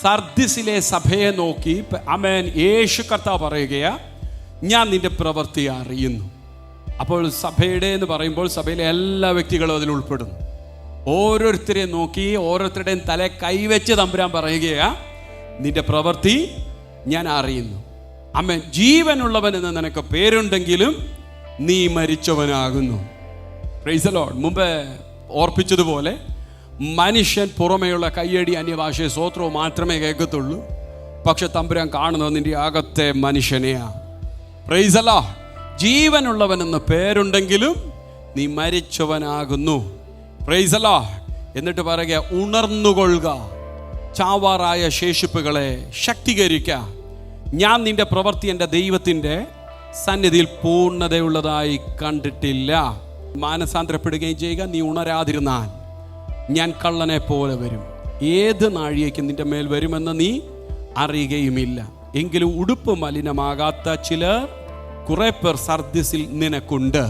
സർദിസിലെ സഭയെ നോക്കി ആമേൻ യേശു കർത്താവ് പറയുകയാ, ഞാൻ നിന്റെ പ്രവൃത്തി അറിയുന്നു. അപ്പോൾ സഭയുടെ എന്ന് പറയുമ്പോൾ സഭയിലെ എല്ലാ വ്യക്തികളും അതിൽ ഉൾപ്പെടുന്നു. ഓരോരുത്തരെയും നോക്കി ഓരോരുത്തരുടെയും തല കൈവച്ച് തമ്പുരാൻ പറയുകയാ, നിന്റെ പ്രവൃത്തി ഞാൻ അറിയുന്നു. ആമേൻ. ജീവനുള്ളവൻ എന്ന് നിനക്ക് പേരുണ്ടെങ്കിലും നീ മരിച്ചവനാകുന്നു. Price the Lord. മുമ്പ് ഓർപ്പിച്ചതുപോലെ മനുഷ്യൻ പുറമേയുള്ള കയ്യടി അന്യഭാഷയെ സ്വോത്രവും മാത്രമേ കേൾക്കത്തുള്ളൂ. പക്ഷെ തമ്പുരാൻ കാണുന്നത് നിന്റെ അകത്തെ മനുഷ്യനെയാ. Praise the lord. ജീവനുള്ളവൻ എന്ന് പേരുണ്ടെങ്കിലും നീ മരിച്ചവനാകുന്നു. Price the Lord. എന്നിട്ട് പറയുക, ഉണർന്നുകൊള്ളുക, ചാവാറായ ശേഷിപ്പുകളെ ശക്തീകരിക്കുക. ഞാൻ നിന്റെ പ്രവൃത്തി എൻ്റെ ദൈവത്തിൻ്റെ സന്നിധിയിൽ പൂർണ്ണതയുള്ളതായി കണ്ടിട്ടില്ല. മാനസാന്തരപ്പെടുകയും ചെയ്യുക. നീ ഉണരാതിരുന്നാൽ ഞാൻ കള്ളനെ പോലെ വരും. ഏത് നാഴികയ്ക്ക് നിന്റെ മേൽ വരുമെന്ന് നീ അറിയുകയുമില്ല. എങ്കിലും ഉടുപ്പ് മലിനമാകാത്ത ചിലർ കുറെ പേർ സർദിസിൽ നിനക്കുണ്ട്.